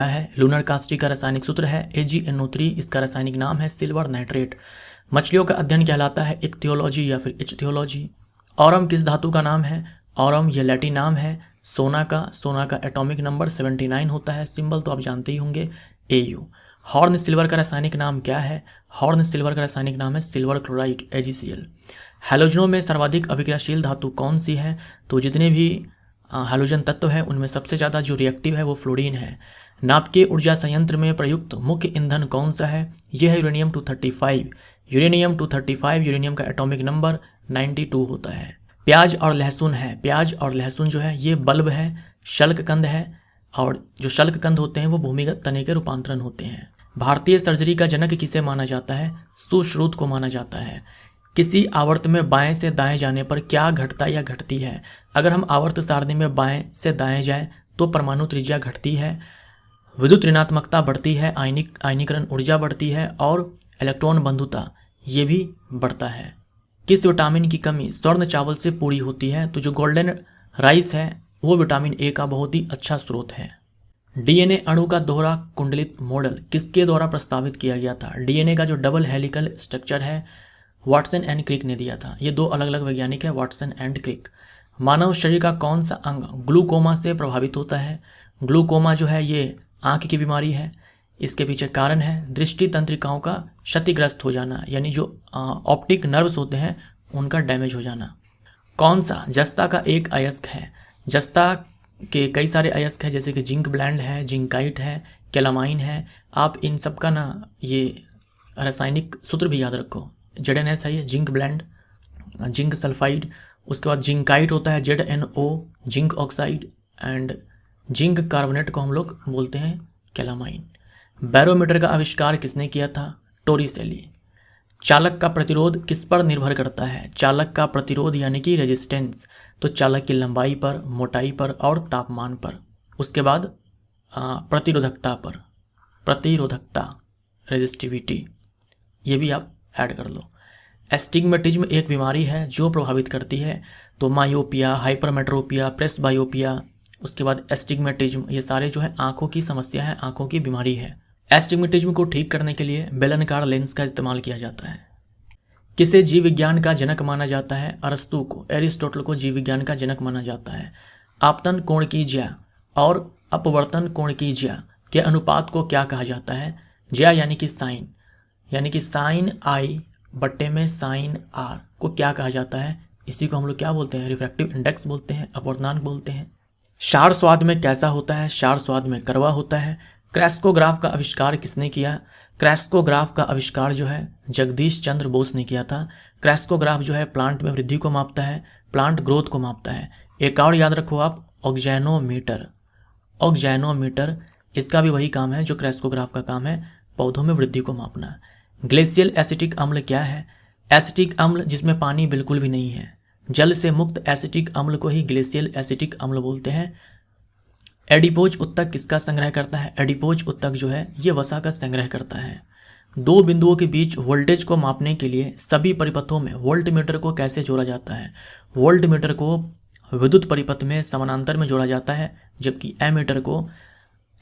है। Lunar caustic का रासायनिक सूत्र है AgNO3। इसका रासायनिक नाम है सिल्वर नाइट्रेट। मछलियों का अध्ययन कहलाता है इक्थियोलॉजी या फिर इच्थियोलॉजी। ऑरम किस धातु का नाम है? ऑरम ये लैटिन नाम है सोना का एटॉमिक नंबर 79 होता है। सिंबल तो आप जानते ही होंगे AU। हॉर्न सिल्वर का रासायनिक नाम क्या है? हॉर्न सिल्वर का रासायनिक नाम है सिल्वर क्लोराइड AgCl। हैलोजनों में सर्वाधिक अभिक्रियाशील धातु कौन सी है? तो जितने भी हैलोजन तत्व है उनमें सबसे ज़्यादा जो रिएक्टिव है वो फ्लोरीन है। नाभिकीय ऊर्जा संयंत्र में प्रयुक्त मुख्य ईंधन कौन सा है? यह है यूरेनियम 235। यूरेनियम 235 यूरेनियम का एटॉमिक नंबर 92 होता है। प्याज और लहसुन है। प्याज और लहसुन जो है ये बल्ब है, शल्ककंद है, और जो शल्ककंद होते हैं वो भूमिगत तने के रूपांतरण होते हैं। भारतीय सर्जरी का जनक किसे माना जाता है? सुश्रुत को माना जाता है। किसी आवर्त में बाएं से दाएं जाने पर क्या घटता या घटती है? अगर हम आवर्त सारणी में बाएं से दाएं जाएं तो परमाणु त्रिज्या घटती है, विद्युत ऋणात्मकता बढ़ती है, आयनीकरण ऊर्जा बढ़ती है और इलेक्ट्रॉन बंधुता ये भी बढ़ता है। किस विटामिन की कमी स्वर्ण चावल से पूरी होती है? तो जो गोल्डन राइस है वो विटामिन ए का बहुत ही अच्छा स्रोत है। डीएनए अणु का दोहरा कुंडलित मॉडल किसके द्वारा प्रस्तावित किया गया था? डीएनए का जो डबल हेलिकल स्ट्रक्चर है वाटसन एंड क्रिक ने दिया था। ये दो अलग अलग वैज्ञानिक है, वाटसन एंड क्रिक। मानव शरीर का कौन सा अंग ग्लूकोमा से प्रभावित होता है? ग्लूकोमा जो है ये आंख की बीमारी है। इसके पीछे कारण है दृष्टि तंत्रिकाओं का क्षतिग्रस्त हो जाना, यानी जो ऑप्टिक नर्व्स होते हैं उनका डैमेज हो जाना। कौन सा जस्ता का एक अयस्क है? जस्ता के कई सारे अयस्क है, जैसे कि जिंक ब्लेंड है, जिंकाइट है, कैलामाइन है। आप इन सब का ना ये रासायनिक सूत्र भी याद रखो। ZnS है ये जिंक ब्लेंड, जिंक सल्फाइड। उसके बाद जिंकाइट होता है ZnO zinc oxide, and zinc carbonate को हम लोग बोलते हैं कैलामाइन। बैरोमीटर का आविष्कार किसने किया था? टोरिसेली। चालक का प्रतिरोध किस पर निर्भर करता है? चालक का प्रतिरोध यानी कि रेजिस्टेंस, तो चालक की लंबाई पर, मोटाई पर और तापमान पर। उसके बाद प्रतिरोधकता पर, प्रतिरोधकता रेजिस्टिविटी, ये भी आप ऐड कर लो। एस्टिग्मेटिज्म एक बीमारी है जो प्रभावित करती है, तो मायोपिया, हाइपरमेट्रोपिया, प्रेसबायोपिया, उसके बाद एस्टिग्मेटिज्म, ये सारे जो है आंखों की समस्या है, आंखों की बीमारी है। एस्टिग्मेटिज्म को ठीक करने के लिए बेलनाकार लेंस का इस्तेमाल किया जाता है। किसे जीव विज्ञान का जनक माना जाता है? अरस्तु को, एरिस्टोटल को जीव विज्ञान का जनक माना जाता है। आपतन कोण की ज्या और अपवर्तन कोण की ज्या के अनुपात को क्या कहा जाता है? ज्या यानी कि साइन, यानी कि साइन आई बट्टे में साइन आर को क्या कहा जाता है? इसी को हम लोग क्या बोलते हैं? रिफ्रैक्टिव इंडेक्स बोलते हैं, अपवर्तनांक बोलते हैं। क्षार स्वाद में कैसा होता है? क्षार स्वाद में कड़वा होता है। क्रैस्कोग्राफ का आविष्कार किसने किया? क्रैस्कोग्राफ का आविष्कार जो है जगदीश चंद्र बोस ने किया था। क्रैस्कोग्राफ जो है प्लांट में वृद्धि को मापता है, प्लांट ग्रोथ को मापता है। एक और याद रखो आप, ऑक्जेनोमीटर। ऑक्जेनोमीटर इसका भी वही काम है जो क्रैस्कोग्राफ का काम है, पौधों में वृद्धि को मापना। ग्लेशियल एसिटिक अम्ल क्या है? एसिटिक अम्ल जिसमें पानी बिल्कुल भी नहीं है। जल से मुक्त एसिटिक अम्ल को ही ग्लेशियल एसिटिक अम्ल बोलते हैं। एडिपोज उत्तक किसका संग्रह करता है? एडिपोज उत्तक जो है ये वसा का संग्रह करता है। दो बिंदुओं के बीच वोल्टेज को मापने के लिए सभी परिपथों में वोल्टमीटर को कैसे जोड़ा जाता है? वोल्टमीटर को विद्युत परिपथ में समानांतर में जोड़ा जाता है, जबकि एमीटर को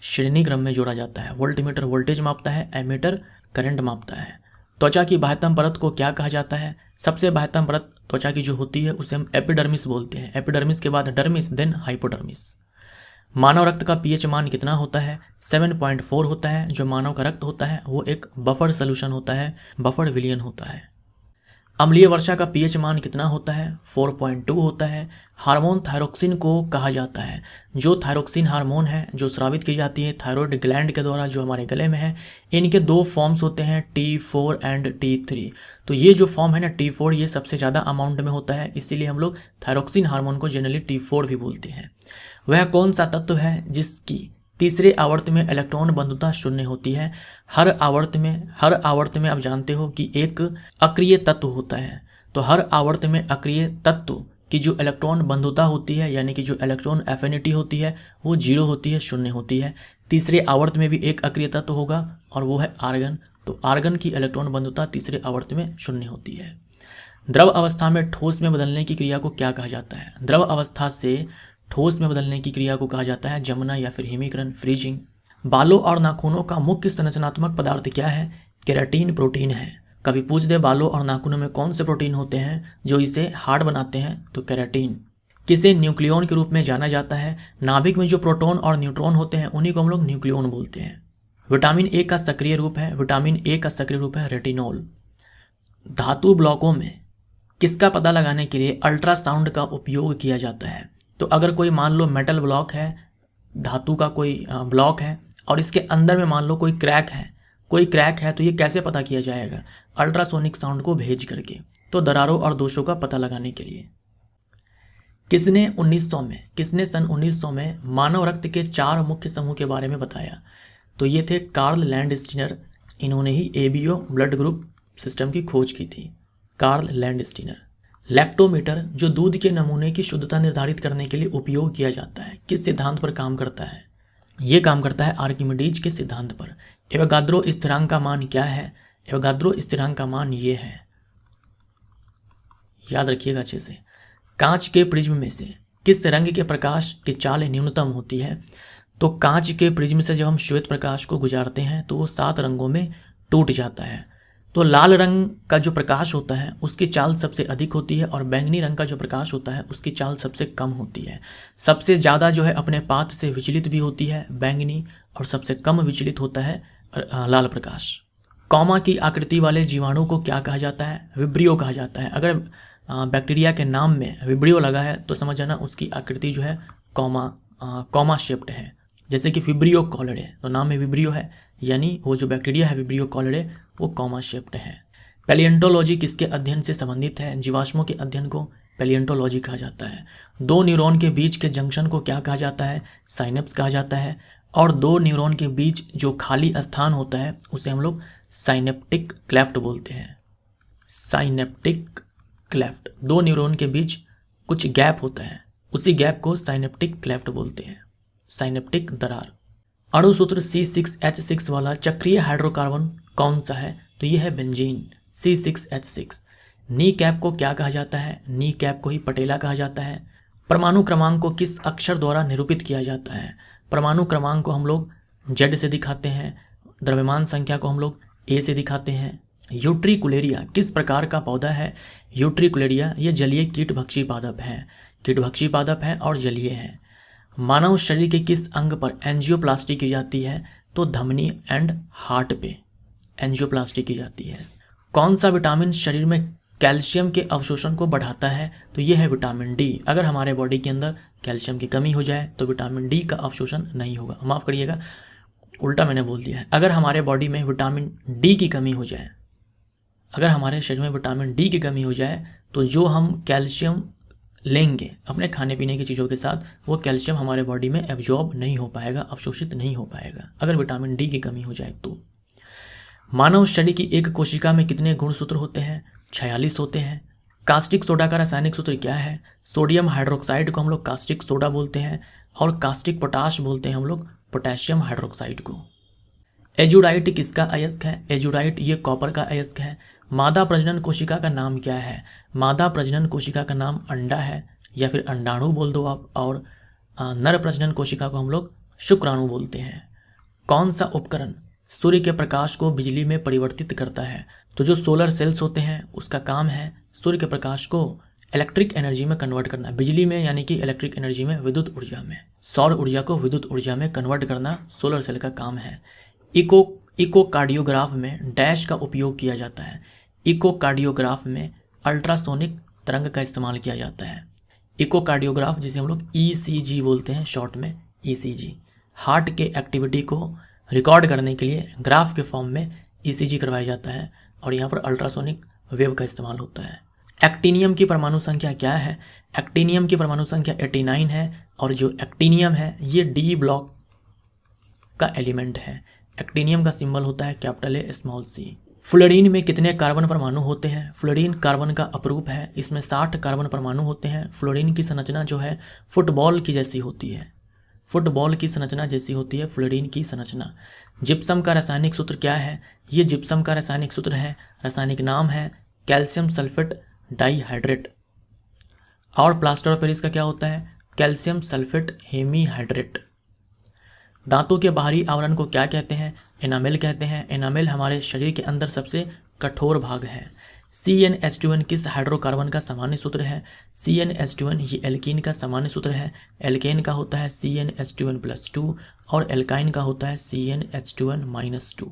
श्रेणी क्रम में जोड़ा जाता है। वोल्टमीटर वोल्टेज मापता है, एमीटर करंट मापता है। त्वचा की बाह्यतम परत को क्या कहा जाता है? सबसे बाह्यतम परत त्वचा की जो होती है उसे हम एपिडर्मिस बोलते हैं। एपिडर्मिस के बाद डर्मिस, देन हाइपोडर्मिस। मानव रक्त का पीएच मान कितना होता है? 7.4 होता है। जो मानव का रक्त होता है वो एक बफर सोल्यूशन होता है, बफर विलियन होता है। अम्लीय वर्षा का पीएच मान कितना होता है? 4.2 होता है। हार्मोन थायरोक्सिन को कहा जाता है। जो थायरोक्सिन हार्मोन है जो स्रावित की जाती है थायरॉयड ग्लैंड के द्वारा जो हमारे गले में है, इनके दो फॉर्म्स होते हैं T4 एंड T3। तो ये जो फॉर्म है ना T4 ये सबसे ज़्यादा अमाउंट में होता है, इसीलिए हम लोग थायरोक्सिन हार्मोन को जनरली T4 भी बोलते हैं। वह कौन सा तत्व है जिसकी तीसरे आवर्त में इलेक्ट्रॉन बंधुता शून्य होती है? हर आवर्त में आप जानते हो कि एक अक्रिय तत्व होता है, तो हर आवर्त में अक्रिय तत्व की जो इलेक्ट्रॉन बंधुता होती है यानी कि जो इलेक्ट्रॉन एफिनिटी होती है वो 0 होती है, शून्य होती है। तीसरे आवर्त में भी एक अक्रिय तत्व होगा और वो है आर्गन, तो आर्गन की इलेक्ट्रॉन बंधुता तीसरे आवर्त में शून्य होती है। द्रव अवस्था में ठोस में बदलने की क्रिया को क्या कहा जाता है? द्रव अवस्था से ठोस में बदलने की क्रिया को कहा जाता है जमना या फिर हिमीकरण, फ्रीजिंग। बालों और नाखूनों का मुख्य संरचनात्मक पदार्थ क्या है? केराटिन प्रोटीन है। कभी पूछ दे बालों और नाखूनों में कौन से प्रोटीन होते हैं जो इसे हार्ड बनाते हैं, तो केराटिन। किसे न्यूक्लियन के रूप में जाना जाता है? नाभिक में जो प्रोटॉन और न्यूट्रॉन होते हैं उन्हीं को हम लोग न्यूक्लियन बोलते हैं। विटामिन ए का सक्रिय रूप है, विटामिन ए का सक्रिय रूप है रेटिनॉल। धातु ब्लॉकों में किसका पता लगाने के लिए अल्ट्रासाउंड का उपयोग किया जाता है? तो अगर कोई मान लो मेटल ब्लॉक है, धातु का कोई ब्लॉक है और इसके अंदर में मान लो कोई क्रैक है, तो ये कैसे पता किया जाएगा? अल्ट्रासोनिक साउंड को भेज करके, तो दरारों और दोषों का पता लगाने के लिए। किसने सन 1900 में मानव रक्त के 4 मुख्य समूह के बारे में बताया? तो ये थे कार्ल लैंडस्टीनर। इन्होंने ही एबीओ ब्लड ग्रुप सिस्टम की खोज की थी, कार्ल लैंडस्टीनर। लैक्टोमीटर जो दूध के नमूने की शुद्धता निर्धारित करने के लिए उपयोग किया जाता है, किस सिद्धांत पर काम करता है? ये काम करता है आर्किमिडीज के सिद्धांत पर। एवोगाद्रो स्थिरांक का मान क्या है? एवोगाद्रो स्थिरांक का मान ये है, याद रखिएगा अच्छे से। कांच के प्रिज्म में से किस रंग के प्रकाश की चाल न्यूनतम होती है? तो कांच के प्रिज्म से जब हम श्वेत प्रकाश को गुजारते हैं तो वो 7 रंगों में टूट जाता है। तो लाल रंग का जो प्रकाश होता है उसकी चाल सबसे अधिक होती है और बैंगनी रंग का जो प्रकाश होता है उसकी चाल सबसे कम होती है। सबसे ज़्यादा जो है अपने पाथ से विचलित भी होती है बैंगनी, और सबसे कम विचलित होता है लाल प्रकाश। कॉमा की आकृति वाले जीवाणु को क्या कहा जाता है? विब्रियो कहा जाता है। अगर बैक्टीरिया के नाम में विब्रियो लगा है तो समझ जाना उसकी आकृति जो है कॉमा शेप्ड है। जैसे कि विब्रियो कॉलरे, तो नाम में विब्रियो है, यानी वो जो बैक्टीरिया है विब्रियो कॉलरे वो कॉमा शेप्ड है। पैलिएंटोलॉजी किसके अध्ययन से संबंधित है? जीवाश्मों के अध्ययन को पैलिएंटोलॉजी कहा जाता है। 2 न्यूरॉन के बीच के जंक्शन को क्या कहा जाता है? साइनेप्स कहा जाता है। और 2 न्यूरॉन के बीच जो खाली स्थान होता है उसे हम लोग साइनेप्टिक क्लेफ्ट बोलते हैं। साइनेप्टिक क्लेफ्ट, 2 न्यूरॉन के बीच कुछ गैप होता है, उसी गैप को साइनेप्टिक क्लेफ्ट बोलते हैं, साइनेप्टिक दरार। अणुसूत्र C6H6 वाला चक्रीय हाइड्रोकार्बन कौन सा है? तो यह है बेंजीन, C6H6। नी कैप को क्या कहा जाता है? नी कैप को ही पटेला कहा जाता है। परमाणु क्रमांक को किस अक्षर द्वारा निरूपित किया जाता है? परमाणु क्रमांक को हम लोग Z से दिखाते हैं, द्रव्यमान संख्या को हम लोग A से दिखाते हैं। यूट्रिकुलेरिया किस प्रकार का पौधा है? यूट्रिकुलेरिया ये जलीय कीटभक्षी पादप है, कीटभक्षी पादप है और जलीय है। मानव शरीर के किस अंग पर एंजियोप्लास्टी की जाती है? तो धमनी एंड हार्ट पे एंजियोप्लास्टी की जाती है। कौन सा विटामिन शरीर में कैल्शियम के अवशोषण को बढ़ाता है? तो यह है विटामिन डी। अगर हमारे बॉडी के अंदर कैल्शियम की कमी हो जाए तो विटामिन डी का अवशोषण नहीं होगा। माफ़ करिएगा, उल्टा मैंने बोल दिया है। अगर हमारे बॉडी में विटामिन डी की कमी हो जाए, अगर हमारे शरीर में विटामिन डी की कमी हो जाए तो जो हम कैल्शियम लेंगे अपने खाने पीने की चीज़ों के साथ, वो कैल्शियम हमारे बॉडी में एब्जॉर्ब नहीं हो पाएगा, अवशोषित नहीं हो पाएगा अगर विटामिन डी की कमी हो जाए तो। मानव शरीर की एक कोशिका में कितने गुणसूत्र होते हैं? 46 होते हैं। कास्टिक सोडा का रासायनिक सूत्र क्या है? सोडियम हाइड्रोक्साइड को हम लोग कास्टिक सोडा बोलते हैं और कास्टिक पोटाश बोलते हैं हम लोग पोटेशियम हाइड्रोक्साइड को। एजुराइट किसका अयस्क है? एजुराइट ये कॉपर का अयस्क है। मादा प्रजनन कोशिका का नाम क्या है? मादा प्रजनन कोशिका का नाम अंडा है या फिर अंडाणु बोल दो आप, और नर प्रजनन कोशिका को हम लोग शुक्राणु बोलते हैं। कौन सा उपकरण सूर्य के प्रकाश को बिजली में परिवर्तित करता है? तो जो सोलर सेल्स होते हैं उसका काम है सूर्य के प्रकाश को इलेक्ट्रिक एनर्जी में कन्वर्ट करना, बिजली में यानी कि इलेक्ट्रिक एनर्जी में, विद्युत ऊर्जा में, सौर ऊर्जा को विद्युत ऊर्जा में कन्वर्ट करना सोलर सेल का काम है। इकोकार्डियोग्राफ में डैश का उपयोग किया जाता है। इकोकार्डियोग्राफ में अल्ट्रासोनिक तरंग का इस्तेमाल किया जाता है। इकोकार्डियोग्राफ जिसे हम लोग ECG बोलते हैं शॉर्ट में, ECG। हार्ट के एक्टिविटी को रिकॉर्ड करने के लिए ग्राफ के फॉर्म में ECG करवाया जाता है और यहाँ पर अल्ट्रासोनिक वेव का इस्तेमाल होता है। एक्टिनियम की परमाणु संख्या क्या है? एक्टिनियम की परमाणु संख्या 89 है और जो एक्टिनियम है ये D ब्लॉक का एलिमेंट है। एक्टिनियम का सिंबल होता है capital A small c। Fluorine में कितने कार्बन परमाणु होते हैं? फ्लोरीन कार्बन का अपरूप है, इसमें 60 कार्बन परमाणु होते हैं। फ्लोरीन की संरचना जो है फुटबॉल की जैसी होती है, फुटबॉल की संरचना जैसी होती है फ्लोरीन की संरचना। जिप्सम का रासायनिक सूत्र क्या है? ये जिप्सम का रासायनिक सूत्र है, रासायनिक नाम है कैल्शियम सल्फेट डाइहाइड्रेट। और प्लास्टर ऑफ पेरिस का क्या होता है? Calcium sulphate hemihydrate. दांतों के बाहरी आवरण को क्या कहते हैं? एनामेल कहते हैं। एनामेल हमारे शरीर के अंदर सबसे कठोर भाग है। CnH2n किस हाइड्रोकार्बन का सामान्य सूत्र है? CnH2n ये एल्कीन का सामान्य सूत्र है। एल्केन का होता है CnH2n+2 और एल्काइन का होता है CnH2n-2।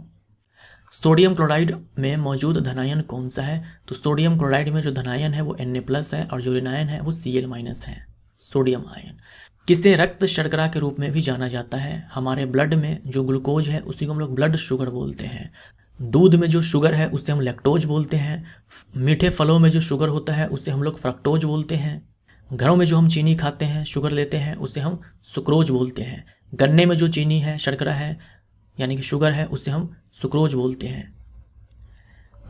सोडियम क्लोराइड में मौजूद धनायन कौन सा है? तो सोडियम क्लोराइड में जो धनायन है वो Na+ है और जो ऋणायन है वो Cl- है, सोडियम आयन। किसे रक्त शर्करा के रूप में भी जाना जाता है? हमारे ब्लड में जो ग्लूकोज है उसी को हम लोग ब्लड शुगर बोलते हैं। दूध में जो शुगर है उसे हम लैक्टोज बोलते हैं। मीठे फलों में जो शुगर होता है उसे हम लोग फ्रक्टोज बोलते हैं। घरों में जो हम चीनी खाते हैं, शुगर लेते हैं, उसे हम सुक्रोज बोलते हैं। गन्ने में जो चीनी है, शर्करा है यानी कि शुगर है, उसे हम सुक्रोज बोलते हैं।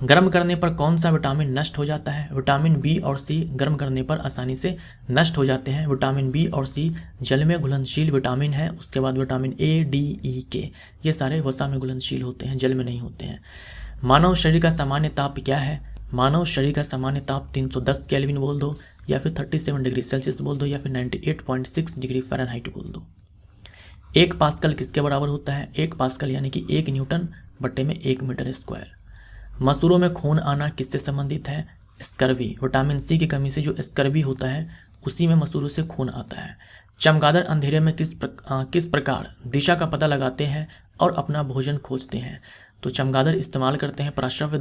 गर्म करने पर कौन सा विटामिन नष्ट हो जाता है? विटामिन बी और सी गर्म करने पर आसानी से नष्ट हो जाते हैं। विटामिन बी और सी जल में घुलनशील विटामिन है। उसके बाद विटामिन ए, डी, ई, के ये सारे वसा में घुलनशील होते हैं, जल में नहीं होते हैं। मानव शरीर का सामान्य ताप क्या है? मानव शरीर का सामान्य ताप 310 केल्विन बोल दो या फिर 37 डिग्री सेल्सियस बोल दो या फिर 98.6 डिग्री फ़ारेनहाइट बोल दो। 1 पास्कल किसके बराबर होता है? 1 पास्कल यानी कि 1 न्यूटन बट्टे में 1 मीटर स्क्वायर। मसूरों में खून आना किससे संबंधित है? स्कर्वी। विटामिन सी की कमी से जो स्कर्वी होता है उसी में मसूरों से खून आता है। चमगादड़ अंधेरे में किस प्रकार दिशा का पता लगाते हैं और अपना भोजन खोजते हैं? तो चमगादड़ इस्तेमाल करते हैं प्राश्रव्य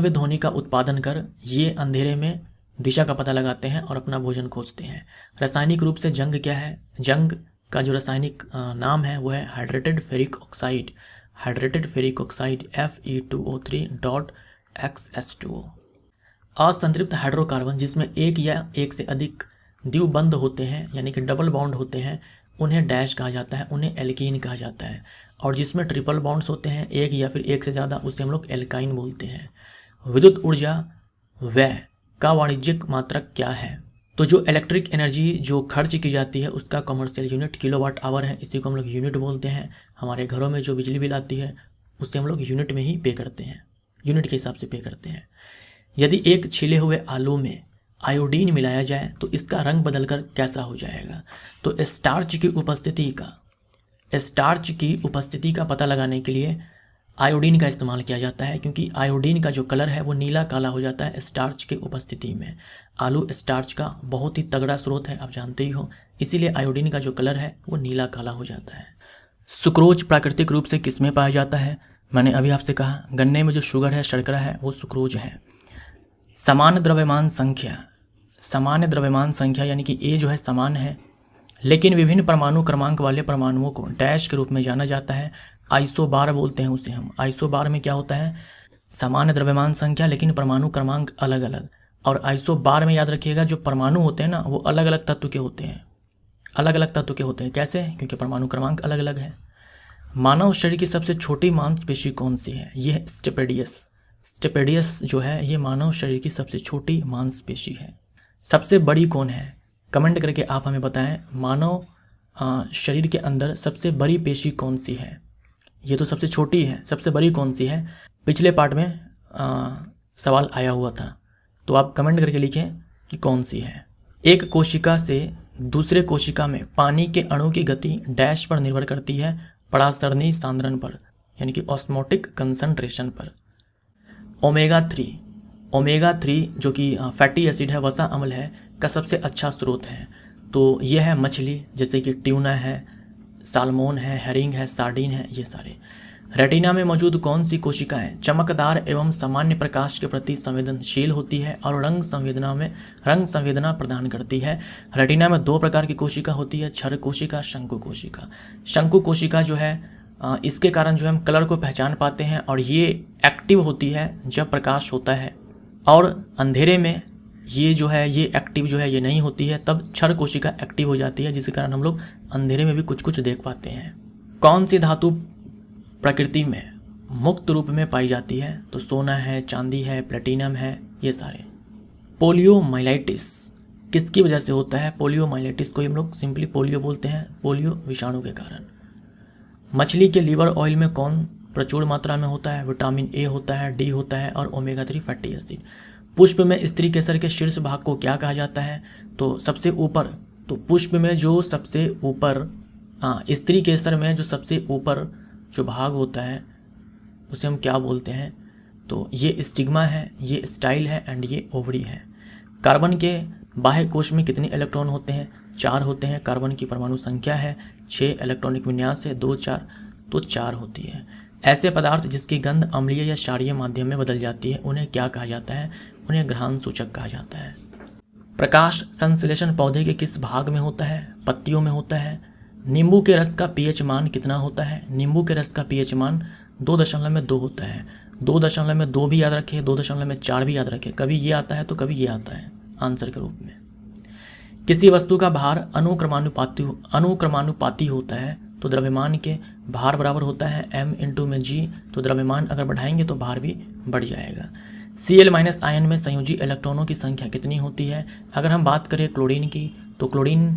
ध्वनि का उत्पादन कर ये अंधेरे में दिशा का पता लगाते हैं और अपना भोजन खोजते हैं। रासायनिक रूप से जंग क्या है? जंग का जो रासायनिक नाम है वो है हाइड्रेटेड फेरिक ऑक्साइड। Fe2O3.XS2O। असंतृप्त हाइड्रोकार्बन जिसमें एक या एक से अधिक द्विबंध होते हैं यानी कि डबल बॉन्ड होते हैं उन्हें डैश कहा जाता है, उन्हें एल्कीन कहा जाता है। और जिसमें ट्रिपल बॉन्ड्स होते हैं एक या फिर एक से ज़्यादा उसे हम लोग एल्काइन बोलते हैं। विद्युत ऊर्जा व्यय का वाणिज्यिक मात्रक क्या है? तो जो इलेक्ट्रिक एनर्जी जो खर्च की जाती है उसका कमर्शियल यूनिट किलोवाट आवर है, इसी को हम लोग यूनिट बोलते हैं। हमारे घरों में जो बिजली बिल आती है उससे हम लोग यूनिट में ही पे करते हैं, यूनिट के हिसाब से पे करते हैं। यदि एक छिले हुए आलू में आयोडीन मिलाया जाए तो इसका रंग बदलकर कैसा हो जाएगा? तो स्टार्च की उपस्थिति का पता लगाने के लिए आयोडीन का इस्तेमाल किया जाता है, क्योंकि आयोडीन का जो कलर है वो नीला काला हो जाता है स्टार्च के उपस्थिति में। आलू स्टार्च का बहुत ही तगड़ा स्रोत है, आप जानते ही हो, इसीलिए आयोडीन का जो कलर है वो नीला काला हो जाता है। सुक्रोज प्राकृतिक रूप से किसमें पाया जाता है? मैंने अभी आपसे कहा गन्ने में जो शुगर है, शर्करा है, वो सुक्रोज है। समान द्रव्यमान संख्या यानी कि ए जो है समान है लेकिन विभिन्न परमाणु क्रमांक वाले परमाणुओं को डैश के रूप में जाना जाता है। आइसोबार बोलते हैं उसे हम। आइसोबार में क्या होता है? समान द्रव्यमान संख्या लेकिन परमाणु क्रमांक अलग अलग। और आइसोबार में याद रखिएगा जो परमाणु होते हैं ना वो अलग अलग तत्व के होते हैं, कैसे? क्योंकि परमाणु क्रमांक अलग अलग है। मानव शरीर की सबसे छोटी मांसपेशी कौन सी है? ये है स्टेपेडियस जो है ये मानव शरीर की सबसे छोटी मांसपेशी है। सबसे बड़ी कौन है? कमेंट करके आप हमें बताएं मानव शरीर के अंदर सबसे बड़ी पेशी कौन सी है? ये तो सबसे छोटी है, सबसे बड़ी कौन सी है? पिछले पार्ट में सवाल आया हुआ था, तो आप कमेंट करके लिखें कि कौन सी है। एक कोशिका से दूसरे कोशिका में पानी के अणु की गति डैश पर निर्भर करती है? परासरणी सांद्रण पर यानी कि ऑस्मोटिक कंसंट्रेशन पर। ओमेगा 3 जो कि फैटी एसिड है, वसा अम्ल है, का सबसे अच्छा स्रोत है। तो यह है मछली, जैसे कि ट्यूना है, साल्मोन है, हेरिंग है, सार्डिन है, ये सारे। रेटिना में मौजूद कौन सी कोशिकाएं चमकदार एवं सामान्य प्रकाश के प्रति संवेदनशील होती है और रंग संवेदना प्रदान करती है? रेटिना में 2 प्रकार की कोशिका होती है, क्षर कोशिका, शंकु कोशिका। शंकु कोशिका जो है इसके कारण जो है हम कलर को पहचान पाते हैं और ये एक्टिव होती है जब प्रकाश होता है, और अंधेरे में ये जो है ये एक्टिव जो है ये नहीं होती है, तब क्षर कोशिका एक्टिव हो जाती है, जिसके कारण हम लोग अंधेरे में भी कुछ कुछ देख पाते हैं। कौन सी धातु प्रकृति में मुक्त रूप में पाई जाती है? तो सोना है, चांदी है, प्लेटिनम है, ये सारे। पोलियोमाइलाइटिस किसकी वजह से होता है? पोलियोमाइलाइटिस को हम लोग सिंपली पोलियो बोलते हैं, पोलियो विषाणु के कारण। मछली के लीवर ऑयल में कौन प्रचुर मात्रा में होता है? विटामिन ए होता है, डी होता है और ओमेगा 3 फैटी एसिड। पुष्प में स्त्री केसर के शीर्ष भाग को क्या कहा जाता है? तो सबसे ऊपर, तो पुष्प में जो सबसे ऊपर स्त्री केसर में जो सबसे ऊपर जो भाग होता है उसे हम क्या बोलते हैं? तो ये स्टिग्मा है, ये स्टाइल है एंड ये ओवरी है। कार्बन के बाह्य कोश में कितने इलेक्ट्रॉन होते हैं? 4 होते हैं। कार्बन की परमाणु संख्या है 6, इलेक्ट्रॉनिक विन्यास है 2 4, तो 4 होती है। ऐसे पदार्थ जिसकी गंध अम्लीय या क्षारीय माध्यम में बदल जाती है उन्हें क्या कहा जाता है? उन्हें घ्राण सूचक कहा जाता है। प्रकाश संश्लेषण पौधे के किस भाग में होता है? पत्तियों में होता है। नींबू के रस का पीएच मान कितना होता है? नींबू के रस का पीएच मान 2.2 होता है। 2.2 भी याद रखें, 2.4 भी याद रखें। कभी ये आता है तो कभी ये आता है आंसर के रूप में। किसी वस्तु का भार अनुक्रमानुपाती होता है तो द्रव्यमान के भार बराबर होता है m × में g। तो द्रव्यमान अगर बढ़ाएंगे तो भार भी बढ़ जाएगा। Cl- आयन में संयोजी इलेक्ट्रॉनों की संख्या कितनी होती है? अगर हम बात करें क्लोरीन की तो क्लोरीन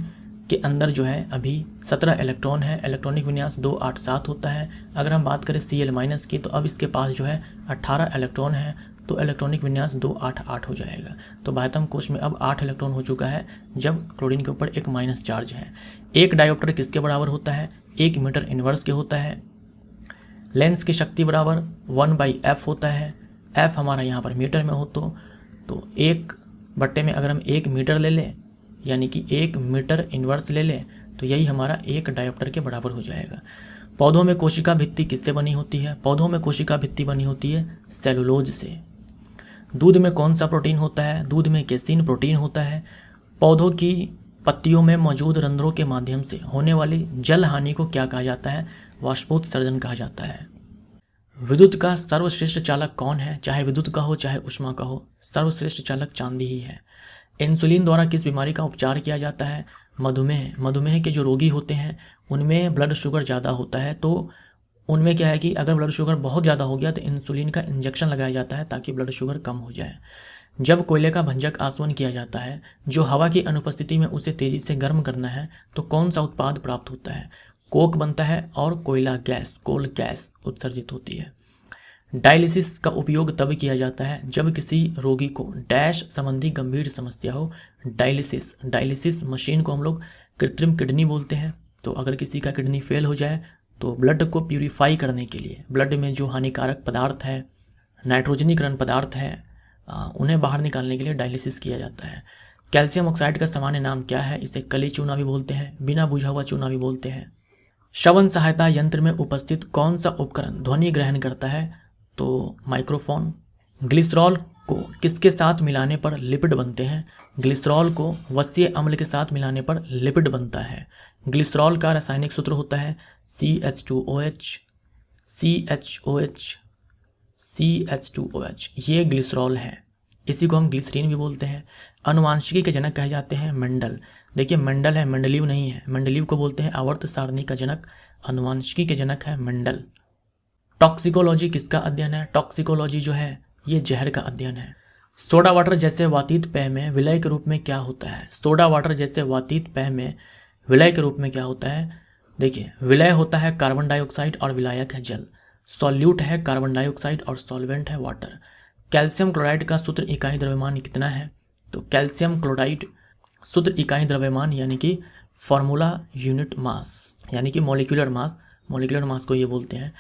के अंदर जो है अभी 17 इलेक्ट्रॉन है, इलेक्ट्रॉनिक विन्यास 287 होता है। अगर हम बात करें Cl- की तो अब इसके पास जो है 18 इलेक्ट्रॉन है, तो इलेक्ट्रॉनिक विन्यास 288 हो जाएगा। तो बाह्यतम कोश में अब 8 इलेक्ट्रॉन हो चुका है जब क्लोरीन के ऊपर एक माइनस चार्ज है। एक डायोप्टर किसके बराबर होता है? 1 मीटर इनवर्स के होता है। लेंस की शक्ति बराबर 1/f होता है। f हमारा यहाँ पर मीटर में हो तो 1/में अगर हम 1 मीटर ले लें यानी कि 1 मीटर इनवर्स ले लें तो यही हमारा एक डायोप्टर के बराबर हो जाएगा। पौधों में कोशिका भित्ति किससे बनी होती है? पौधों में कोशिका भित्ति बनी होती है सेलुलोज से। दूध में कौन सा प्रोटीन होता है? दूध में केसीन प्रोटीन होता है। पौधों की पत्तियों में मौजूद रंध्रों के माध्यम से होने वाली जल हानि को क्या कहा जाता है? वाष्पोत्सर्जन कहा जाता है। विद्युत का सर्वश्रेष्ठ चालक कौन है? चाहे विद्युत का हो चाहे ऊष्मा का हो, सर्वश्रेष्ठ चालक चांदी ही है। इंसुलिन द्वारा किस बीमारी का उपचार किया जाता है? मधुमेह। मधुमेह के जो रोगी होते हैं उनमें ब्लड शुगर ज़्यादा होता है, तो उनमें क्या है कि अगर ब्लड शुगर बहुत ज़्यादा हो गया तो इंसुलिन का इंजेक्शन लगाया जाता है ताकि ब्लड शुगर कम हो जाए। जब कोयले का भंजक आसवन किया जाता है, जो हवा की अनुपस्थिति में उसे तेज़ी से गर्म करना है, तो कौन सा उत्पाद प्राप्त होता है? कोक बनता है और कोयला गैस, कोल गैस उत्सर्जित होती है। डायलिसिस का उपयोग तब किया जाता है जब किसी रोगी को डैश संबंधी गंभीर समस्या हो। डायलिसिस मशीन को हम लोग कृत्रिम किडनी बोलते हैं। तो अगर किसी का किडनी फेल हो जाए तो ब्लड को प्यूरिफाई करने के लिए, ब्लड में जो हानिकारक पदार्थ है, नाइट्रोजनीकरण पदार्थ है, उन्हें बाहर निकालने के लिए डायलिसिस किया जाता है। कैल्शियम ऑक्साइड का सामान्य नाम क्या है? इसे कली चूना भी बोलते हैं, बिना बुझा हुआ चूना भी बोलते हैं। श्रवण सहायता यंत्र में उपस्थित कौन सा उपकरण ध्वनि ग्रहण करता है? तो माइक्रोफोन। ग्लिसरॉल को किसके साथ मिलाने पर लिपिड बनते हैं? ग्लिसरॉल को वसीय अम्ल के साथ मिलाने पर लिपिड बनता है। ग्लिसरॉल का रासायनिक सूत्र होता है CH2OH, CH2OH। ये ग्लिसरॉल है, इसी को हम ग्लिसरीन भी बोलते हैं। अनुवांशिकी के जनक कहे जाते हैं मेंडल। देखिए मेंडल है, मेंडलीव नहीं है। मेंडलीव को बोलते हैं आवर्त सारणी का जनक, अनुवांशिकी के जनक है मेंडल। टॉक्सिकोलॉजी किसका अध्ययन है? टॉक्सिकोलॉजी जो है ये जहर का अध्ययन है। सोडा वाटर जैसे वातित पेय में विलय के रूप में क्या होता है? सोडा वाटर जैसे वातित पेय में विलय के रूप में क्या होता है? देखिए विलय होता है कार्बन डाइऑक्साइड और विलायक है जल। सॉल्यूट है कार्बन डाइऑक्साइड और सॉल्वेंट है वाटर। कैल्शियम क्लोराइड का सूत्र इकाई द्रव्यमान कितना है? तो कैल्शियम क्लोराइड सूत्र इकाई द्रव्यमान यानी कि फॉर्मूला यूनिट मास यानी कि मॉलिक्यूलर मास को ये बोलते हैं।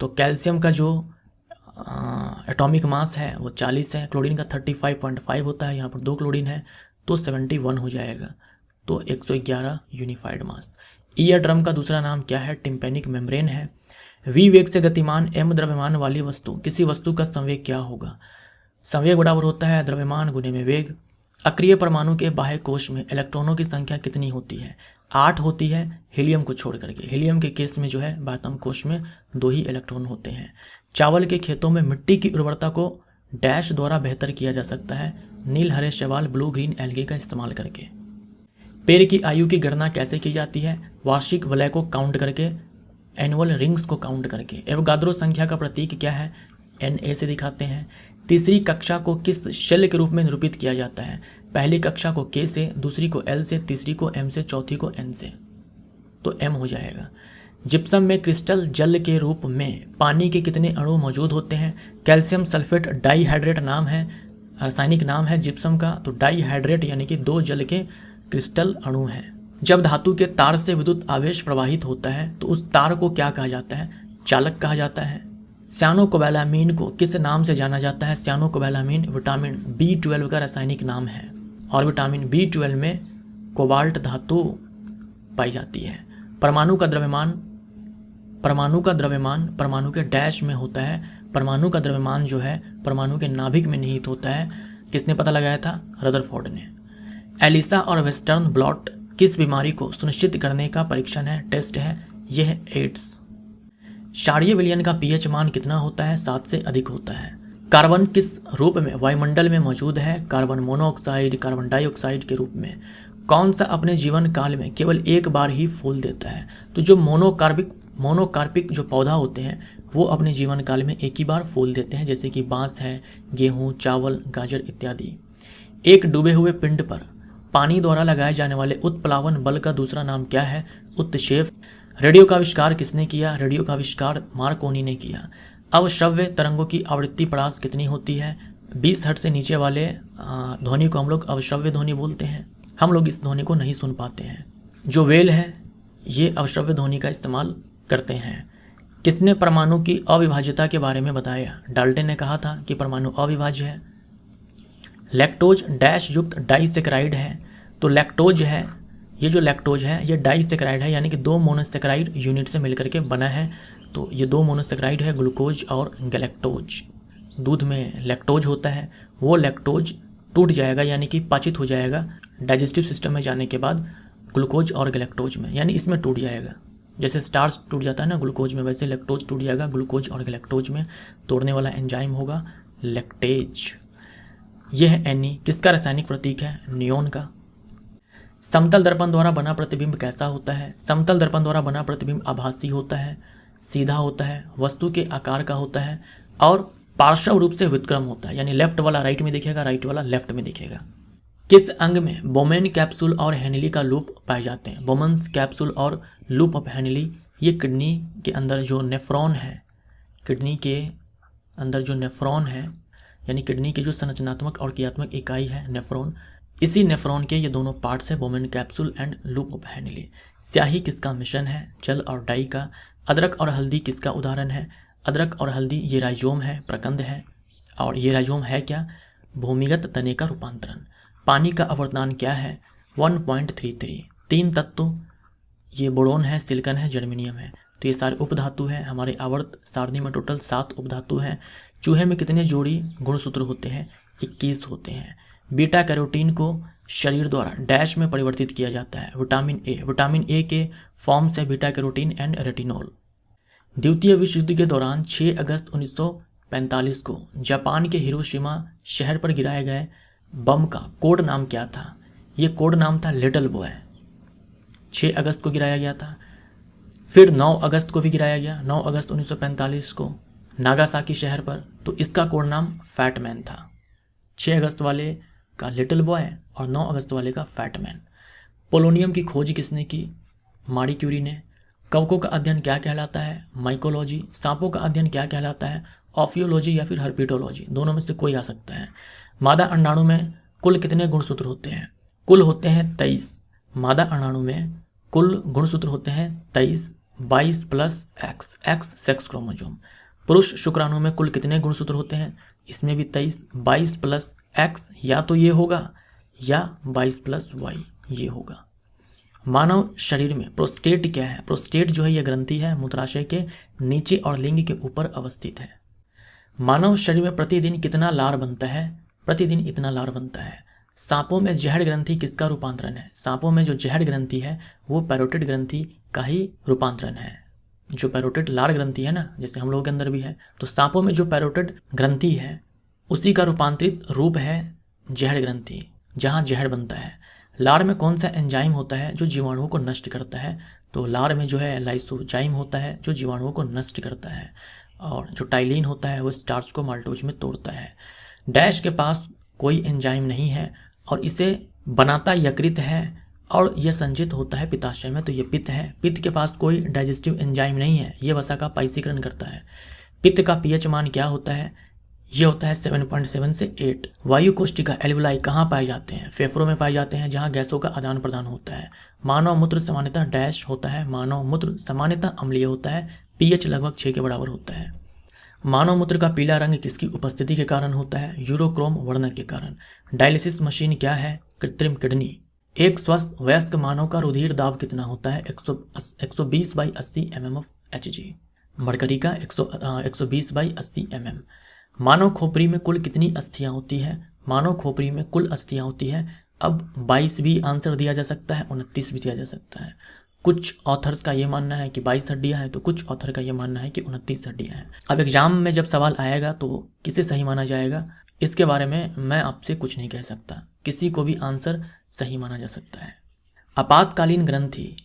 तो कैल्शियम का जो एटॉमिक मास है वो 40 है। क्लोरीन का 35.5 होता है, यहाँ पर 2 क्लोरीन है तो 71 हो जाएगा, तो 111 यूनिफाइड मास। ईयर ड्रम का दूसरा नाम क्या है? टिम्पेनिक मेम्ब्रेन है। v वेग से गतिमान m द्रव्यमान वाली वस्तु, किसी वस्तु का संवेग क्या होगा? संवेग बराबर होता है द्रव्यमान गुने में वेग। अक्रिय परमाणु के बाह्य कोश में इलेक्ट्रॉनों की संख्या कितनी होती है? 8 होती है, हीलियम को छोड़ करके। हीलियम के केस में जो है बाह्यतम कोश में 2 ही इलेक्ट्रॉन होते हैं। चावल के खेतों में मिट्टी की उर्वरता को डैश द्वारा बेहतर किया जा सकता है? नील हरे शैवाल ब्लू ग्रीन एल्गी का इस्तेमाल करके। पेड़ की आयु की गणना कैसे की जाती है? वार्षिक वलय को काउंट करके, एनुअल रिंग्स को काउंट करके। एवोगाद्रो संख्या का प्रतीक क्या है? Na से दिखाते हैं। तीसरी कक्षा को किस शेल के रूप में निरूपित किया जाता है? पहली कक्षा को K से, दूसरी को L से, तीसरी को M से, चौथी को N से, तो M हो जाएगा। जिप्सम में क्रिस्टल जल के रूप में पानी के कितने अणु मौजूद होते हैं? कैल्शियम सल्फेट डाइहाइड्रेट नाम है, रासायनिक नाम है जिप्सम का। तो डाइहाइड्रेट यानी कि 2 जल के क्रिस्टल अणु हैं। जब धातु के तार से विद्युत आवेश प्रवाहित होता है तो उस तार को क्या कहा जाता है? चालक कहा जाता है। साइनोकोबालामीन को किस नाम से जाना जाता है? साइनोकोबालामीन विटामिन B12 का रासायनिक नाम है और विटामिन B12 में कोबाल्ट धातु पाई जाती है। परमाणु का द्रव्यमान परमाणु के डैश में होता है। परमाणु का द्रव्यमान जो है परमाणु के नाभिक में निहित होता है। किसने पता लगाया था? रदरफोर्ड ने। एलिसा और वेस्टर्न ब्लॉट किस बीमारी को सुनिश्चित करने का परीक्षण है, टेस्ट है? यह है एड्स। क्षारीय विलयन का pH मान कितना होता है? 7 से अधिक होता है। कार्बन किस रूप में वायुमंडल में मौजूद है? कार्बन मोनोऑक्साइड, कार्बन डाइऑक्साइड के रूप में। कौन सा अपने जीवन काल में केवल एक बार ही फूल देता है? तो जो मोनोकार्पिक जो पौधा होते हैं वो अपने जीवन काल में एक ही बार फूल देते हैं, जैसे कि बांस है, गेहूं, चावल, गाजर इत्यादि। एक डूबे हुए पिंड पर पानी द्वारा लगाए जाने वाले उत्प्लावन बल का दूसरा नाम क्या है? उत्क्षेप। रेडियो का आविष्कार किसने किया? रेडियो का आविष्कार मार्कोनी ने किया। अवश्रव्य तरंगों की आवृत्ति परास कितनी होती है? 20 हर्ट्ज से नीचे वाले ध्वनि को हम लोग अवश्रव्य ध्वनि बोलते हैं। हम लोग इस ध्वनि को नहीं सुन पाते हैं। जो वेल है ये अवश्रव्य ध्वनि का इस्तेमाल करते हैं। किसने परमाणु की अविभाज्यता के बारे में बताया? डाल्टन ने कहा था कि परमाणु अविभाज्य है। लैक्टोज डैश युक्त डाइसेक्राइड है। तो लैक्टोज है, ये जो लैक्टोज है ये डाइसेक्राइड है, यानी कि 2 मोनोसेक्राइड यूनिट से मिलकर के बना है। तो ये 2 मोनोसेक्राइड है, ग्लूकोज और गैलेक्टोज। दूध में लैक्टोज होता है, वो लैक्टोज टूट जाएगा यानी कि पाचित हो जाएगा डाइजेस्टिव सिस्टम में जाने के बाद ग्लूकोज और गैलेक्टोज में, यानी इसमें टूट जाएगा। जैसे स्टार्च टूट जाता है ना ग्लूकोज में, वैसे लैक्टोज टूट जाएगा ग्लूकोज और गैलेक्टोज में। तोड़ने वाला एंजाइम होगा लैक्टेज। यह है Na। किसका रासायनिक प्रतीक है? नियोन का। समतल दर्पण द्वारा बना प्रतिबिंब कैसा होता है? समतल दर्पण द्वारा बना प्रतिबिंब आभासी होता है, सीधा होता है, वस्तु के आकार का होता है और पार्श्व रूप से व्युत्क्रम होता है, यानी लेफ्ट वाला राइट में दिखेगा, राइट वाला लेफ्ट में दिखेगा। किस अंग में बोमेन कैप्सूल और हेनली का लूप पाए जाते हैं? बोमेन्स कैप्सूल और लूप ऑफ हेनली ये किडनी के अंदर जो नेफ्रॉन है, किडनी के अंदर जो नेफ्रॉन है यानी किडनी की जो संरचनात्मक और क्रियात्मक इकाई है नेफ्रॉन, इसी नेफ्रॉन के ये दोनों पार्ट्स है, Bowman capsule and loop of Henley. स्याही किसका मिश्रण है? जल और डाई का। अदरक और हल्दी किसका उदाहरण है? अदरक और हल्दी ये राइजोम है, प्रकंद है। और ये राइजोम है क्या? भूमिगत तने का रूपांतरण। पानी का अपवर्तनांक क्या है? 1.33। 3 तत्व ये बोरोन है, सिलिकॉन है, जर्मेनियम है। तो ये सारे उपधातु हैं। हमारे आवर्त सारणी में टोटल 7 उपधातु हैं। चूहे में कितने जोड़ी गुणसूत्र होते हैं? 21 होते हैं। बीटा कैरोटीन को शरीर द्वारा डैश में परिवर्तित किया जाता है? Vitamin A. विटामिन ए के फॉर्म्स है बीटा कैरोटीन एंड रेटिनॉल। द्वितीय विश्व युद्ध के दौरान 6 अगस्त 1945 को जापान के हिरोशिमा शहर पर गिराए गए बम का कोड नाम क्या था? ये कोड नाम था लिटिल बॉय। 6 अगस्त को गिराया गया था। फिर 9 अगस्त को भी गिराया गया, 9 अगस्त 1945 को नागासाकी शहर पर। तो इसका कोड नाम फैटमैन था। 6 अगस्त वाले का लिटिल बॉय और 9 अगस्त वाले का फैटमैन। पोलोनियम की खोज किसने की? मारी क्यूरी ने। कवकों का अध्ययन क्या कहलाता है? माइकोलॉजी। सांपों का अध्ययन क्या कहलाता है? ऑफियोलॉजी या फिर हर्पिटोलॉजी, दोनों में से कोई आ सकता है। मादा अंडाणु में कुल कितने गुणसूत्र होते हैं? कुल होते हैं 23। मादा अंडाणु में कुल गुणसूत्र होते हैं 23, 22 plus x, x sex chromosome. पुरुष शुक्राणु में कुल कितने गुणसूत्र होते हैं? इसमें भी 23, 22 प्लस एक्स या तो ये होगा या 22 प्लस वाई ये होगा। मानव शरीर में प्रोस्टेट क्या है? प्रोस्टेट जो है यह ग्रंथि है, मूत्राशय के नीचे और लिंग के ऊपर अवस्थित है। मानव शरीर में प्रतिदिन कितना लार बनता है? प्रतिदिन इतना लार बनता है। सांपों में जहर ग्रंथि किसका रूपांतरण है? सांपों में जो जहर ग्रंथि है वो पैरोटिड ग्रंथि का ही रूपांतरण है। जो पैरोटिड लार ग्रंथि है ना, जैसे हम लोगों के अंदर भी है, तो सांपों में जो पैरोटिड ग्रंथि है उसी का रूपांतरित रूप है जहर ग्रंथि, जहाँ जहर बनता है। लार में कौन सा एंजाइम होता है जो जीवाणुओं को नष्ट करता है? तो लार में जो है लाइसोजाइम होता है जो जीवाणुओं को नष्ट करता है, और जो टाइलिन होता है वो स्टार्च को माल्टोज में तोड़ता है। डैश के पास कोई एंजाइम नहीं है और इसे बनाता यकृत है और यह संचित होता है पित्ताशय में, तो ये पित्त है। पित्त के पास कोई डाइजेस्टिव एंजाइम नहीं है, ये वसा का पाइसीकरण करता है। पित्त का पीएच मान क्या होता है? ये होता है 7.7 से 8। वायु कोष्ठिका एल्वुलाई कहाँ पाए जाते हैं? फेफड़ों में पाए जाते हैं, जहाँ गैसों का आदान प्रदान होता है। मानव मूत्र सामान्यतः डैश होता है। मानव मूत्र सामान्यतः अम्लीय होता है। पीएच लगभग 6 के बराबर होता है। मानव मूत्र का पीला रंग किसकी उपस्थिति के कारण होता है? यूरोक्रोम वर्णक के कारण। डायलिसिस मशीन क्या है? कृत्रिम किडनी। एक स्वस्थ वयस्क मानव का रुधिर दाब कितना होता है? 120/80 mmHg। मरकरी का 120/80 mm। मानव खोपड़ी में कुल कितनी अस्थियां होती है? मानव खोपड़ी में कुल अस्थियां होती है। अब 22 भी आंसर दिया जा सकता है, 29 भी दिया जा सकता है। कुछ ऑथर्स का ये मानना है कि 22 हड्डियां हैं, तो कुछ ऑथर का ये मानना है कि 29 हड्डियां हैं। अब एग्जाम में जब सवाल आएगा तो किसे सही माना जाएगा, इसके बारे में मैं आपसे कुछ नहीं कह सकता। किसी को भी आंसर सही माना जा सकता है। आपातकालीन ग्रंथि,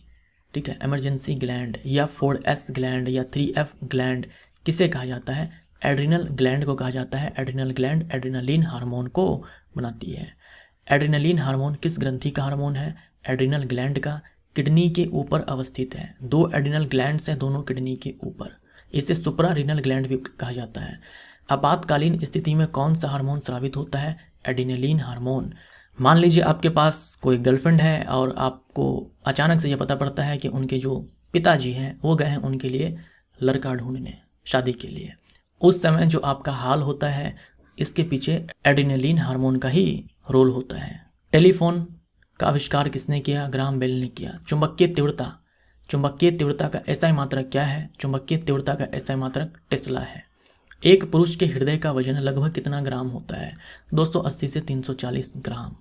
ठीक है, इमरजेंसी ग्लैंड या 4S ग्लैंड या 3F ग्लैंड किसे कहा जाता है? एड्रिनल ग्लैंड को कहा जाता है। एड्रिनल ग्लैंड एड्रिनलिन हार्मोन को बनाती है। एड्रिनलिन हार्मोन किस ग्रंथि का हार्मोन है? एड्रिनल ग्लैंड का। किडनी के ऊपर अवस्थित है। 2 एड्रिनल ग्लैंड्स हैं दोनों किडनी के ऊपर। इसे सुप्रारीनल ग्लैंड भी कहा जाता है। आपातकालीन स्थिति में कौन सा हार्मोन स्रावित होता है? Adrenaline hormone. मान लीजिए आपके पास कोई गर्लफ्रेंड है और आपको अचानक से यह पता पड़ता है कि उनके जो पिताजी हैं वो गए हैं उनके लिए लड़का ढूंढने शादी के लिए। उस समय जो आपका हाल होता है, इसके पीछे एड्रिनलिन हार्मोन का ही रोल होता है। टेलीफोन का आविष्कार किसने किया? ग्राहम बेल ने किया। चुंबकीय तीव्रता, चुंबकीय तीव्रता का एसआई मात्रक क्या है? चुंबकीय तीव्रता का एसआई मात्रक टेस्ला है। एक पुरुष के हृदय का वजन लगभग कितना ग्राम होता है? 280 से 340 ग्राम।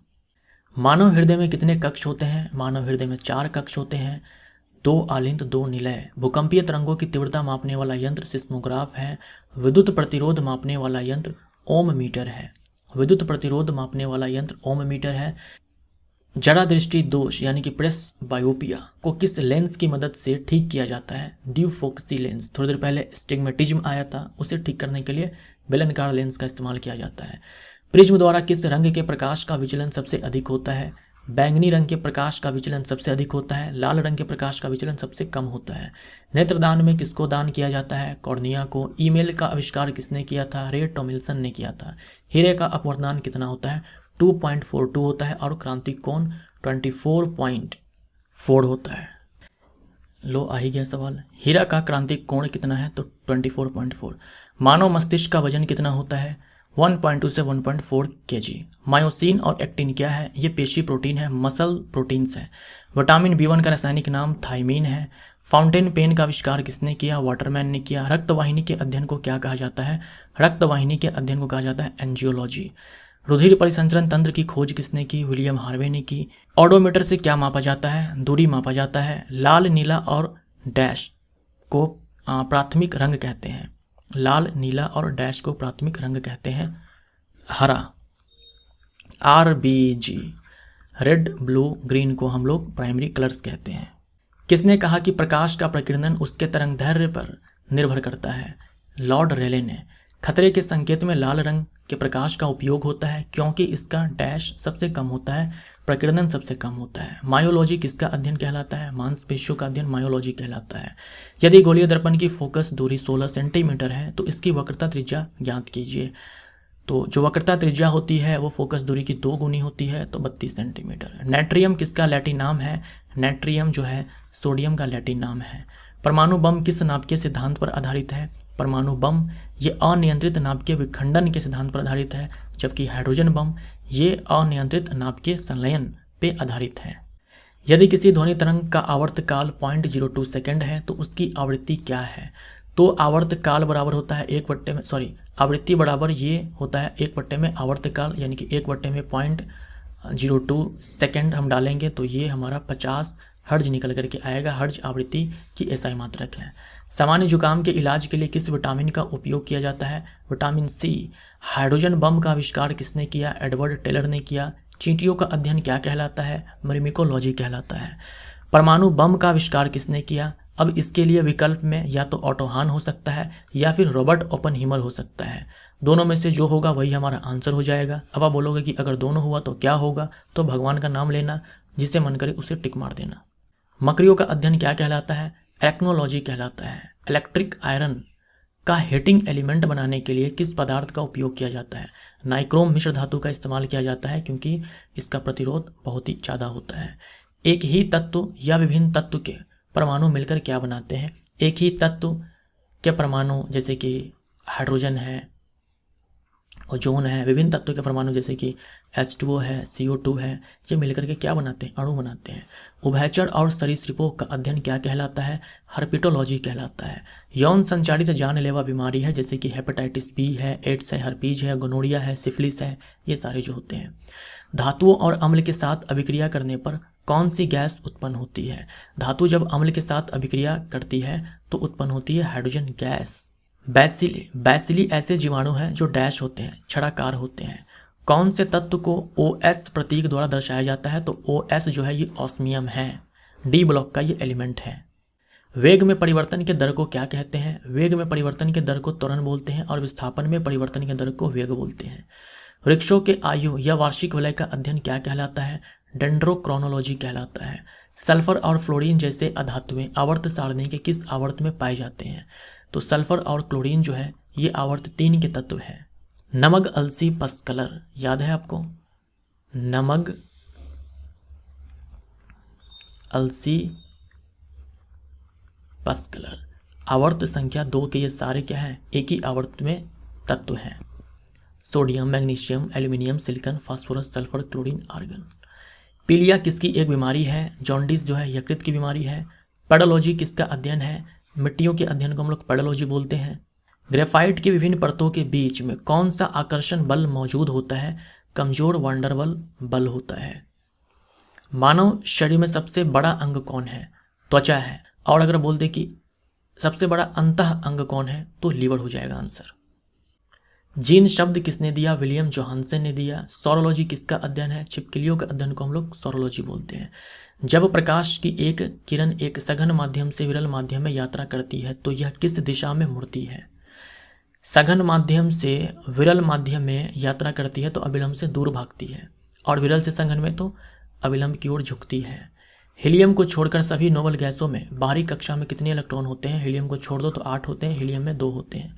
मानव हृदय में कितने कक्ष होते हैं? मानव हृदय में 4 कक्ष होते हैं, 2 आलिंद 2 निलय। भूकंपीय तरंगों की तीव्रता मापने वाला यंत्र सिस्मोग्राफ है। विद्युत प्रतिरोध मापने वाला यंत्र ओम मीटर है। विद्युत प्रतिरोध मापने वाला यंत्र ओम मीटर है। जरा दृष्टि दोष यानी कि प्रेस बायोपिया को किस लेंस की मदद से ठीक किया जाता है? ड्यूफोक्सी लेंस। थोड़ी देर पहले स्टिग्मेटिज्म आया था, उसे ठीक करने के लिए बेलनकार लेंस का इस्तेमाल किया जाता है। प्रिज्म द्वारा किस रंग के प्रकाश का विचलन सबसे अधिक होता है? बैंगनी रंग के प्रकाश का विचलन सबसे अधिक होता है। लाल रंग के प्रकाश का विचलन सबसे कम होता है। नेत्रदान में किसको दान किया जाता है? कॉर्निया को। ईमेल का आविष्कार किसने किया था? रे टॉमिल्सन ने किया था। हीरे का अपवर्तनांक कितना होता है? 2.42 होता है और क्रांतिक कोण 24.4 होता है। लो आ ही गया सवाल। हीरा का क्रांतिक कोण कितना है? तो 24.4। मानव मस्तिष्क का वजन कितना होता है? 1.2 से 1.4 kg। मायोसिन और एक्टिन क्या है? ये पेशी प्रोटीन है, मसल प्रोटीन्स है। विटामिन B1 का रासायनिक नाम थाइमीन है। फाउंटेन पेन का आविष्कार किसने किया? वाटरमैन ने किया। रक्तवाहिनी के अध्ययन को क्या कहा जाता है? रक्तवाहिनी के अध्ययन को कहा जाता है एंजियोलॉजी। रुधिर परिसंचरण तंत्र की खोज किसने की? विलियम हार्वे ने की। ऑडोमीटर से क्या मापा जाता है? दूरी मापा जाता है। लाल, नीला और डैश को प्राथमिक रंग कहते हैं। लाल, नीला और डैश को प्राथमिक रंग कहते हैं। हरा RBG, रेड, ब्लू, ग्रीन को हम लोग प्राइमरी कलर्स कहते हैं। किसने कहा कि प्रकाश का प्रकीर्णन उसके तरंगदैर्घ्य पर निर्भर करता है? लॉर्ड रेले ने। खतरे के संकेत में लाल रंग के प्रकाश का उपयोग होता है क्योंकि इसका डैश सबसे कम होता है, प्रकीर्णन सबसे कम होता है। मायोलॉजी किसका अध्ययन कहलाता है? मांसपेशियों का अध्ययन मायोलॉजी कहलाता है। यदि गोलीय दर्पण की फोकस दूरी 16 सेंटीमीटर है तो इसकी वक्रता त्रिज्या ज्ञात कीजिए। तो जो वक्रता त्रिज्या होती है वो फोकस दूरी की 2 गुनी होती है, तो 32 सेंटीमीटर। नाइट्रियम किसका लैटिन नाम है? नाइट्रियम जो है सोडियम का लैटिन नाम है। परमाणु बम किस नाभिकीय सिद्धांत पर आधारित है? परमाणु बम ये अनियंत्रित नाभिकीय विखंडन के सिद्धांत पर आधारित है, जबकि हाइड्रोजन बम ये अनियंत्रित नाभिकीय संलयन पे आधारित है। यदि किसी ध्वनि तरंग का आवर्तकाल 0.02 सेकंड है तो उसकी आवृत्ति क्या है? तो आवर्तकाल बराबर होता है आवृत्ति बराबर ये होता है 1 में आवर्तकाल, यानी कि 1 में 0.02 सेकंड हम डालेंगे तो ये हमारा 50 हर्ज निकल करके आएगा। हर्ज आवृत्ति की एसआई मात्रक है। सामान्य जुकाम के इलाज के लिए किस विटामिन का उपयोग किया जाता है? Vitamin C। हाइड्रोजन बम का आविष्कार किसने किया? एडवर्ड टेलर ने किया। चींटियों का अध्ययन क्या कहलाता है? मिमिकोलॉजी कहलाता है। परमाणु बम का आविष्कार किसने किया? अब इसके लिए विकल्प में या तो ऑटो हान हो सकता है या फिर रॉबर्ट ओपनहीमर हो सकता है। दोनों में से जो होगा वही हमारा आंसर हो जाएगा। अब आप बोलोगे कि अगर दोनों हुआ तो क्या होगा? तो भगवान का नाम लेना, जिसे मन करे उसे टिक मार देना। मकड़ियों का अध्ययन क्या कहलाता है? एरेक्नोलॉजी कहलाता है। इलेक्ट्रिक आयरन का हीटिंग एलिमेंट बनाने के लिए किस पदार्थ का उपयोग किया जाता है? नाइक्रोम मिश्र धातु का इस्तेमाल किया जाता है क्योंकि इसका प्रतिरोध बहुत ही ज़्यादा होता है। एक ही तत्व या विभिन्न तत्व के परमाणु मिलकर क्या बनाते हैं? एक ही तत्व के परमाणु जैसे कि हाइड्रोजन है, ओजोन है, विभिन्न तत्वों के परमाणु जैसे कि H2O है, CO2 है, ये मिलकर के क्या बनाते हैं? अणु बनाते हैं। उभयचर और सरीसृपों का अध्ययन क्या कहलाता है? हर्पिटोलॉजी कहलाता है। यौन संचारित जानलेवा बीमारी है जैसे कि हेपेटाइटिस बी है, एड्स है, हर्पीज है, गोनोरिया है, सिफिलिस है, ये सारे जो होते हैं। धातुओं और अम्ल के साथ अभिक्रिया करने पर कौन सी गैस उत्पन्न होती है? धातु जब अम्ल के साथ अभिक्रिया करती है तो उत्पन्न होती है हाइड्रोजन गैस। बैसिली ऐसे जीवाणु हैं जो डैश होते हैं, छड़ाकार होते हैं। कौन से तत्व को OS प्रतीक द्वारा दर्शाया जाता है? तो OS जो है ये ऑस्मियम है, डी ब्लॉक का ये एलिमेंट है। वेग में परिवर्तन के दर को क्या कहते हैं? वेग में परिवर्तन के दर को त्वरण बोलते हैं और विस्थापन में परिवर्तन के दर को वेग बोलते हैं। वृक्षों के आयु या वार्षिक वलय का अध्ययन क्या कहलाता है? डेंड्रोक्रोनोलॉजी कहलाता है। सल्फर और फ्लोरीन जैसे अधातुएं आवर्त सारणी के किस आवर्त में पाए जाते हैं? तो सल्फर और क्लोरीन जो है ये आवर्त 3 के तत्व है। नमक, अलसी, पसकलर याद है आपको? नमक, अलसी, पसकलर आवर्त संख्या 2 के ये सारे क्या हैं? एक ही आवर्त में तत्व हैं। Sodium, magnesium, aluminium, silicon, phosphorus, sulphur, chlorine, argon. पीलिया किसकी एक बीमारी है? जॉन्डिस जो है यकृत की बीमारी है। पेडोलॉजी किसका अध्ययन है? मिट्टियों के अध्ययन को हम लोग पेडोलॉजी बोलते हैं। ग्रेफाइट की विभिन्न परतों के बीच में कौन सा आकर्षण बल मौजूद होता है? कमजोर वांडरवल बल होता है। मानव शरीर में सबसे बड़ा अंग कौन है? त्वचा है। और अगर बोल दे कि सबसे बड़ा अंतः अंग कौन है तो लीवर हो जाएगा आंसर। जीन शब्द किसने दिया? विलियम जोहानसन ने दिया। सौरोलॉजी किसका अध्ययन है? छिपकलियों के अध्ययन को हम लोग सौरोलॉजी बोलते हैं। जब प्रकाश की एक किरण एक सघन माध्यम से विरल माध्यम में यात्रा करती है तो यह किस दिशा में मुड़ती है? सघन माध्यम से विरल माध्यम में यात्रा करती है तो अविलंब से दूर भागती है, और विरल से सघन में तो अविलंब की ओर झुकती है। हीलियम को छोड़कर सभी नोबल गैसों में बाहरी कक्षा में कितने इलेक्ट्रॉन होते हैं? हीलियम को छोड़ दो तो 8 होते हैं, हीलियम में 2 होते हैं।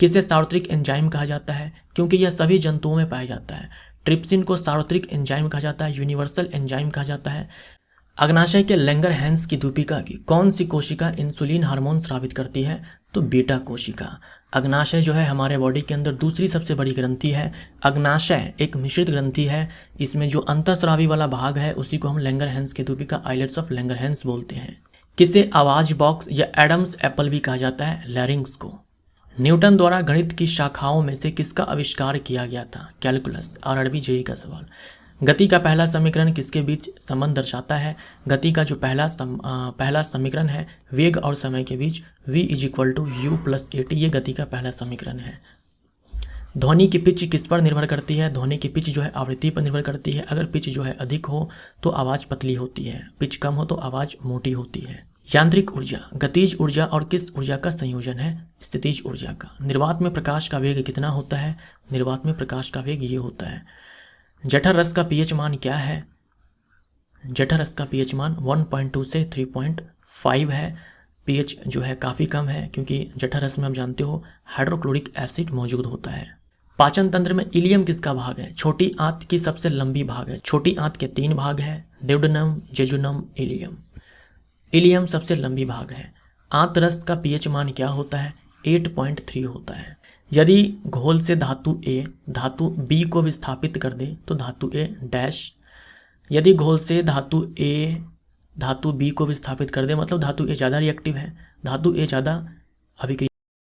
किसे सार्वत्रिक एंजाइम कहा जाता है? क्योंकि यह सभी जंतुओं में पाया जाता है। ट्रिप्सिन को सार्वत्रिक एंजाइम कहा जाता है, यूनिवर्सल एंजाइम कहा जाता है। अग्नाशय के लैंगरहैंस की दूपिका की कौन सी कोशिका इंसुलिन हार्मोन स्रावित करती है? तो बीटा कोशिका। अग्नाशय जो है हमारे बॉडी के अंदर दूसरी सबसे बड़ी ग्रंथि है। अग्नाशय एक मिश्रित ग्रंथि है, इसमें जो अंतःस्रावी वाला भाग है उसी को हम लैंगरहैंस की दूपिका, आइलेट्स ऑफ लैंगरहैंस बोलते हैं। किसे आवाज बॉक्स या एडम्स एप्पल भी कहा जाता है? लैरिंक्स को। न्यूटन द्वारा गणित की शाखाओं में से किसका आविष्कार किया गया था? कैलकुलस। RRB JEE का सवाल। गति का पहला समीकरण किसके बीच संबंध दर्शाता है? गति का जो पहला समीकरण है वेग और समय के बीच, v = u + at, ये गति का पहला समीकरण है। ध्वनि की पिच किस पर निर्भर करती है? ध्वनि की पिच जो है आवृत्ति पर निर्भर करती है। अगर पिच जो है अधिक हो तो आवाज़ पतली होती है, पिच कम हो तो आवाज़ मोटी होती है। यांत्रिक ऊर्जा गतिज ऊर्जा और किस ऊर्जा का संयोजन है? स्थितिज ऊर्जा का। निर्वात में प्रकाश का वेग कितना होता है? निर्वात में प्रकाश का वेग ये होता है। जठर रस का pH मान क्या है? जठर रस का pH मान 1.2 से 3.5 है। pH जो है काफ़ी कम है क्योंकि जठर रस में आप जानते हो हाइड्रोक्लोरिक एसिड मौजूद होता है। पाचन तंत्र में इलियम किसका भाग है? छोटी आंत की सबसे लंबी भाग है। छोटी आंत के 3 भाग है, ड्यूडेनम, जेजुनम, इलियम। इलियम सबसे लंबी भाग है। आंत रस का pH मान क्या होता है? 8.3 होता है। यदि घोल से धातु A धातु B को विस्थापित कर दे तो धातु A डैश। यदि घोल से धातु A धातु B को विस्थापित कर दे मतलब धातु A ज़्यादा रिएक्टिव है, धातु A ज़्यादा अभिक्रिया